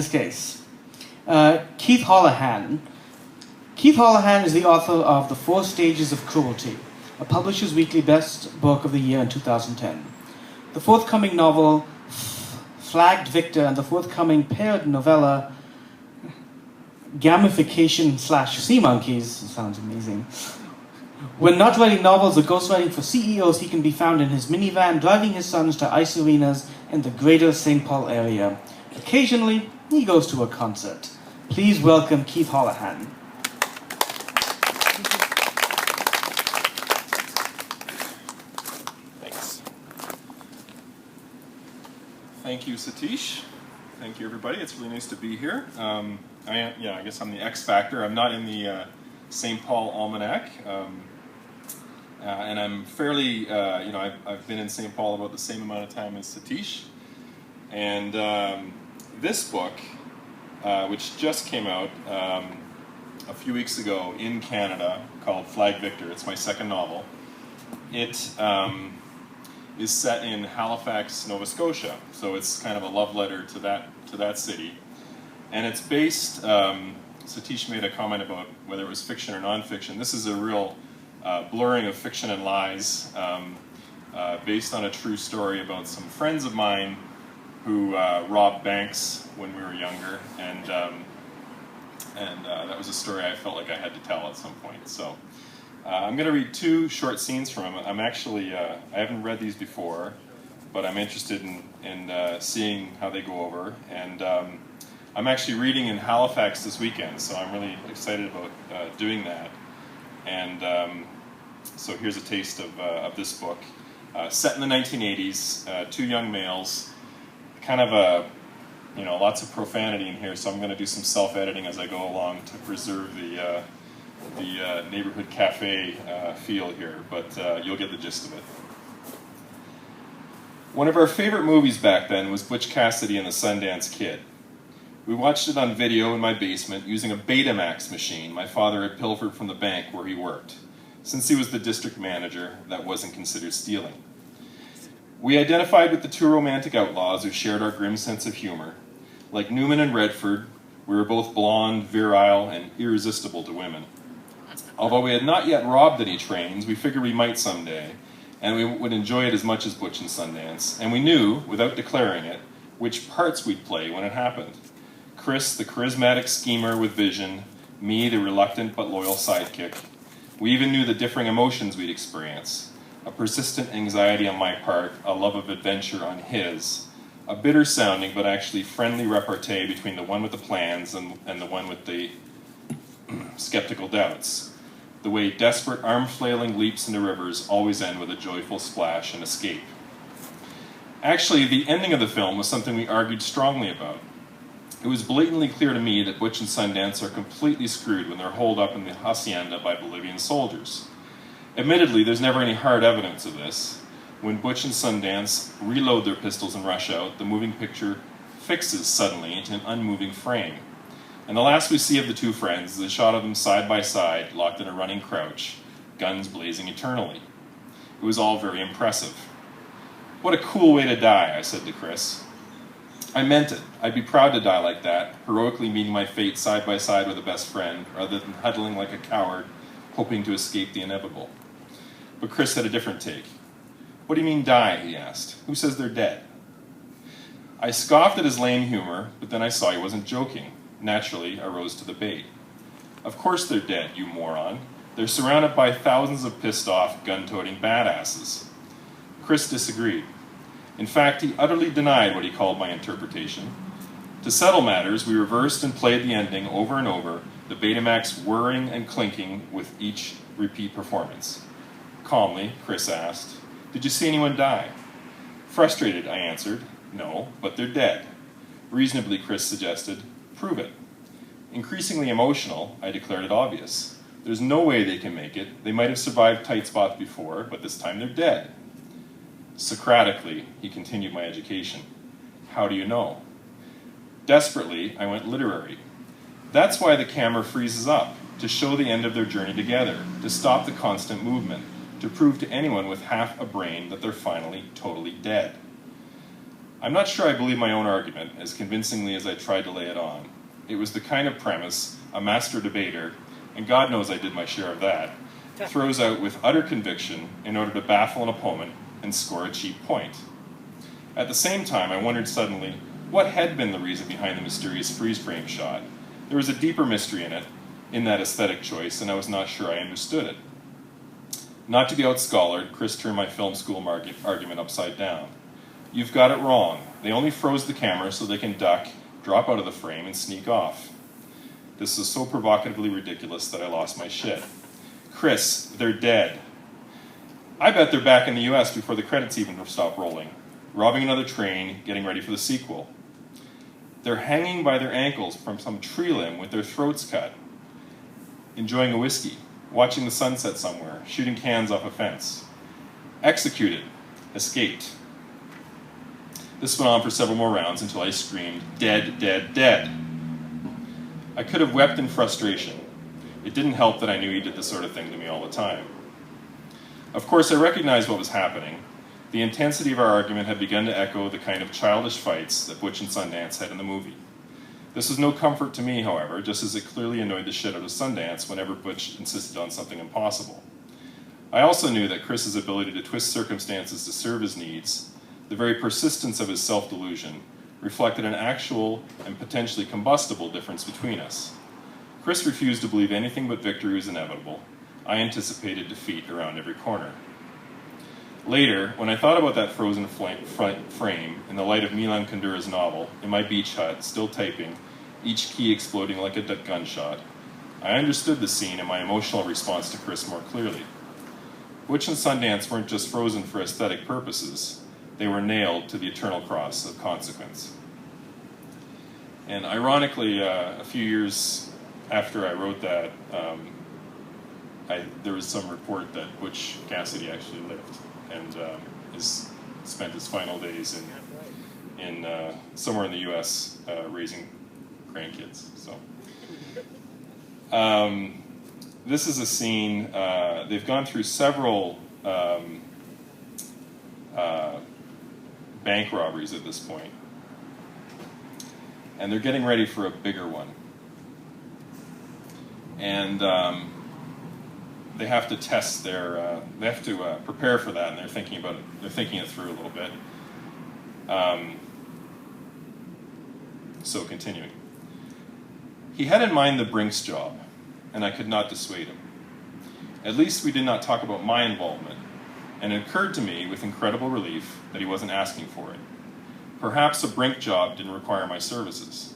this case. Keith Hollihan. Keith Hollihan is the author of The Four Stages of Cruelty, a Publisher's Weekly Best Book of the Year in 2010. The forthcoming novel, Flagged Victor, and the forthcoming paired novella, Gamification / Sea Monkeys, sounds amazing. When not writing novels or ghostwriting for CEOs, he can be found in his minivan driving his sons to ice arenas in the greater St. Paul area. Occasionally, he goes to a concert. Please welcome Keith Hollihan. Thanks. Thank you, Satish. Thank you, everybody. It's really nice to be here. I guess I'm the X Factor. I'm not in the St. Paul Almanac. And I'm fairly, I've been in St. Paul about the same amount of time as Satish. And this book, which just came out a few weeks ago in Canada, called Flagged Victor. It's my second novel. It is set in Halifax, Nova Scotia. So it's kind of a love letter to that city. And it's based, Satish made a comment about whether it was fiction or nonfiction. This is a real blurring of fiction and lies, based on a true story about some friends of mine who robbed banks when we were younger, and that was a story I felt like I had to tell at some point. So I'm going to read two short scenes from them. I'm actually, I haven't read these before, but I'm interested in seeing how they go over. And I'm actually reading in Halifax this weekend, so I'm really excited about doing that. And so here's a taste of this book. Set in the 1980s, two young males, kind of lots of profanity in here, so I'm going to do some self-editing as I go along to preserve the neighborhood cafe feel here, but you'll get the gist of it. One of our favorite movies back then was Butch Cassidy and the Sundance Kid. We watched it on video in my basement using a Betamax machine my father had pilfered from the bank where he worked. Since he was the district manager, that wasn't considered stealing. We identified with the two romantic outlaws who shared our grim sense of humor. Like Newman and Redford, we were both blonde, virile, and irresistible to women. Although we had not yet robbed any trains, we figured we might someday, and we would enjoy it as much as Butch and Sundance. And we knew, without declaring it, which parts we'd play when it happened. Chris, the charismatic schemer with vision, me, the reluctant but loyal sidekick. We even knew the differing emotions we'd experience. A persistent anxiety on my part, a love of adventure on his, a bitter-sounding but actually friendly repartee between the one with the plans and the one with the skeptical doubts. The way desperate, arm-flailing leaps into rivers always end with a joyful splash and escape. Actually, the ending of the film was something we argued strongly about. It was blatantly clear to me that Butch and Sundance are completely screwed when they're holed up in the hacienda by Bolivian soldiers. Admittedly, there's never any hard evidence of this. When Butch and Sundance reload their pistols and rush out, the moving picture fixes suddenly into an unmoving frame. And the last we see of the two friends is a shot of them side by side, locked in a running crouch, guns blazing eternally. It was all very impressive. What a cool way to die, I said to Chris. I meant it. I'd be proud to die like that, heroically meeting my fate side by side with a best friend, rather than huddling like a coward, hoping to escape the inevitable. But Chris had a different take. What do you mean die, he asked. Who says they're dead? I scoffed at his lame humor, but then I saw he wasn't joking. Naturally, I rose to the bait. Of course they're dead, you moron. They're surrounded by thousands of pissed-off, gun-toting badasses. Chris disagreed. In fact, he utterly denied what he called my interpretation. To settle matters, we reversed and played the ending over and over, the Betamax whirring and clinking with each repeat performance. Calmly, Chris asked, "Did you see anyone die?" Frustrated, I answered, "No, but they're dead." Reasonably, Chris suggested, "Prove it." Increasingly emotional, I declared it obvious. There's no way they can make it. They might have survived tight spots before, but this time they're dead. Socratically, he continued my education. How do you know? Desperately, I went literary. That's why the camera freezes up, to show the end of their journey together, to stop the constant movement, to prove to anyone with half a brain that they're finally totally dead. I'm not sure I believe my own argument as convincingly as I tried to lay it on. It was the kind of premise a master debater, and God knows I did my share of that, throws out with utter conviction in order to baffle an opponent and score a cheap point. At the same time, I wondered suddenly what had been the reason behind the mysterious freeze-frame shot. There was a deeper mystery in that aesthetic choice, and I was not sure I understood it. Not to be out-scholared, Chris turned my film school argument upside down. You've got it wrong. They only froze the camera so they can duck, drop out of the frame, and sneak off. This was so provocatively ridiculous that I lost my shit. Chris, they're dead. I bet they're back in the US before the credits even stop rolling, robbing another train, getting ready for the sequel. They're hanging by their ankles from some tree limb with their throats cut, enjoying a whiskey, watching the sunset somewhere, shooting cans off a fence. Executed, escaped. This went on for several more rounds until I screamed, "Dead, dead, dead." I could have wept in frustration. It didn't help that I knew he did this sort of thing to me all the time. Of course, I recognized what was happening. The intensity of our argument had begun to echo the kind of childish fights that Butch and Sundance had in the movie. This was no comfort to me, however, just as it clearly annoyed the shit out of Sundance whenever Butch insisted on something impossible. I also knew that Chris's ability to twist circumstances to serve his needs, the very persistence of his self-delusion, reflected an actual and potentially combustible difference between us. Chris refused to believe anything but victory was inevitable. I anticipated defeat around every corner. Later, when I thought about that frozen frame in the light of Milan Kundera's novel, in my beach hut, still typing, each key exploding like a gunshot, I understood the scene and my emotional response to Chris more clearly. Butch and Sundance weren't just frozen for aesthetic purposes. They were nailed to the eternal cross of consequence. And ironically, a few years after I wrote that, there was some report that Butch Cassidy actually lived and spent his final days in somewhere in the U.S. Raising grandkids. So this is a scene. They've gone through several bank robberies at this point, and they're getting ready for a bigger one. And they have to test their, they have to prepare for that, and they're thinking about it. They're thinking it through a little bit. So continuing, he had in mind the Brinks job, and I could not dissuade him. At least we did not talk about my involvement, and it occurred to me with incredible relief that he wasn't asking for it. Perhaps a Brink job didn't require my services.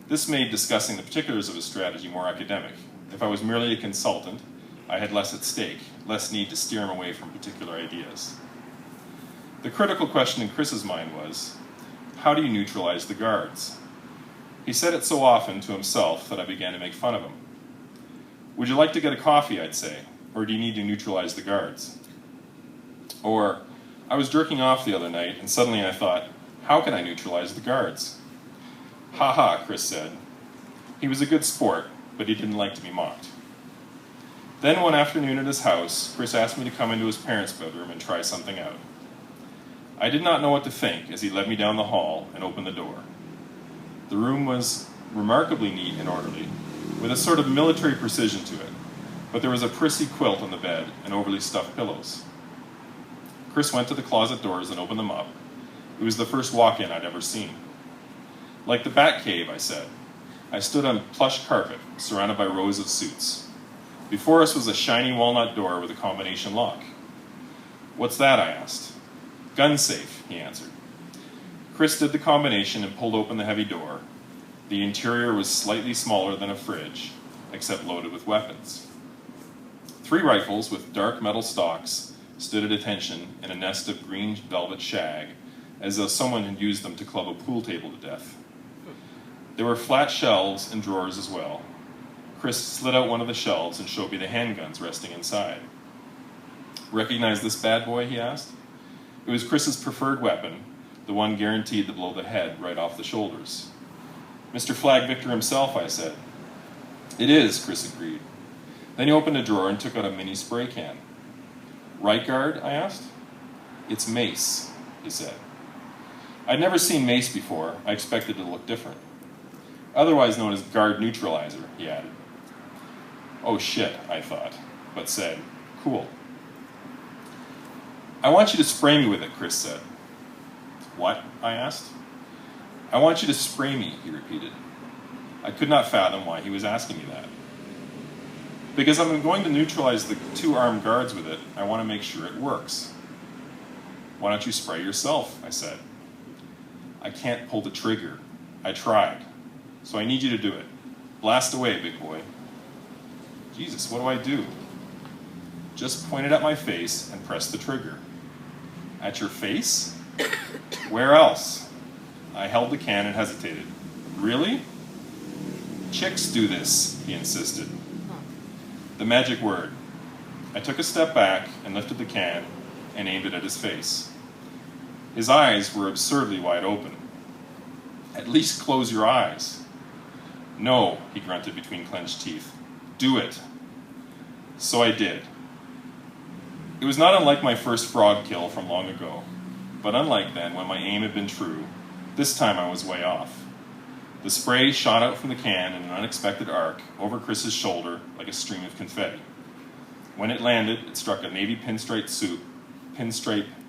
This made discussing the particulars of his strategy more academic. If I was merely a consultant, I had less at stake, less need to steer him away from particular ideas. The critical question in Chris's mind was, how do you neutralize the guards? He said it so often to himself that I began to make fun of him. Would you like to get a coffee, I'd say, or do you need to neutralize the guards? Or, I was jerking off the other night and suddenly I thought, how can I neutralize the guards? Ha ha, Chris said. He was a good sport, but he didn't like to be mocked. Then one afternoon at his house, Chris asked me to come into his parents' bedroom and try something out. I did not know what to think as he led me down the hall and opened the door. The room was remarkably neat and orderly, with a sort of military precision to it, but there was a prissy quilt on the bed and overly stuffed pillows. Chris went to the closet doors and opened them up. It was the first walk-in I'd ever seen. Like the Batcave, I said. I stood on plush carpet, surrounded by rows of suits. Before us was a shiny walnut door with a combination lock. What's that? I asked. Gun safe, he answered. Chris did the combination and pulled open the heavy door. The interior was slightly smaller than a fridge, except loaded with weapons. 3 rifles with dark metal stocks stood at attention in a nest of green velvet shag, as though someone had used them to club a pool table to death. There were flat shelves and drawers as well. Chris slid out one of the shelves and showed me the handguns resting inside. Recognize this bad boy, he asked. It was Chris's preferred weapon, the one guaranteed to blow the head right off the shoulders. Mr. Flag Victor himself, I said. It is, Chris agreed. Then he opened a drawer and took out a mini spray can. Right guard, I asked. It's mace, he said. I'd never seen mace before. I expected it to look different. Otherwise known as guard neutralizer, he added. Oh shit, I thought, but said, cool. I want you to spray me with it, Chris said. What? I asked. I want you to spray me, he repeated. I could not fathom why he was asking me that. Because I'm going to neutralize the 2 armed guards with it, I want to make sure it works. Why don't you spray yourself, I said. I can't pull the trigger. I tried. So I need you to do it. Blast away, big boy. Jesus, what do I do? Just point it at my face and press the trigger. At your face? Where else? I held the can and hesitated. Really? Chicks do this, he insisted. The magic word. I took a step back and lifted the can and aimed it at his face. His eyes were absurdly wide open. At least close your eyes. No, he grunted between clenched teeth. Do it. So I did. It was not unlike my first frog kill from long ago, but unlike then when my aim had been true, this time I was way off. The spray shot out from the can in an unexpected arc over Chris's shoulder like a stream of confetti. When it landed, it struck a navy pinstripe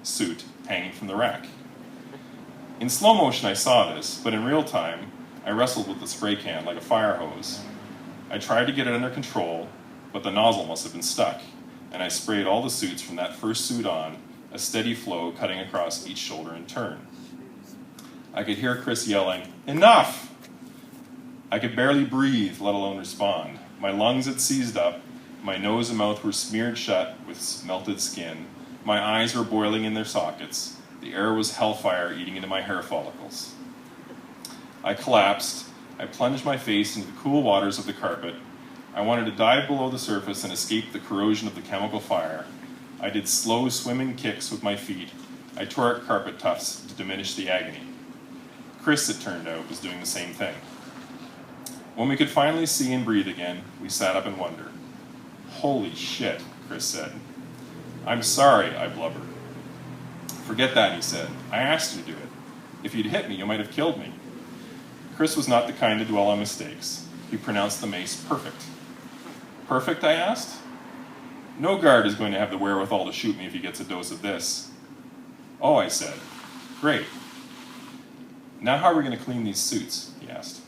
suit hanging from the rack. In slow motion I saw this, but in real time, I wrestled with the spray can like a fire hose. I tried to get it under control, but the nozzle must have been stuck, and I sprayed all the suits from that first suit on, a steady flow cutting across each shoulder in turn. I could hear Chris yelling, "Enough!" I could barely breathe, let alone respond. My lungs had seized up, my nose and mouth were smeared shut with melted skin, my eyes were boiling in their sockets, the air was hellfire eating into my hair follicles. I collapsed, I plunged my face into the cool waters of the carpet. I wanted to dive below the surface and escape the corrosion of the chemical fire. I did slow swimming kicks with my feet. I tore at carpet tufts to diminish the agony. Chris, it turned out, was doing the same thing. When we could finally see and breathe again, we sat up in wonder. Holy shit, Chris said. I'm sorry, I blubbered. Forget that, he said. I asked you to do it. If you'd hit me, you might have killed me. Chris was not the kind to dwell on mistakes. He pronounced the mace perfect. Perfect, I asked? No guard is going to have the wherewithal to shoot me if he gets a dose of this. Oh, I said. Great. Now how are we going to clean these suits? He asked.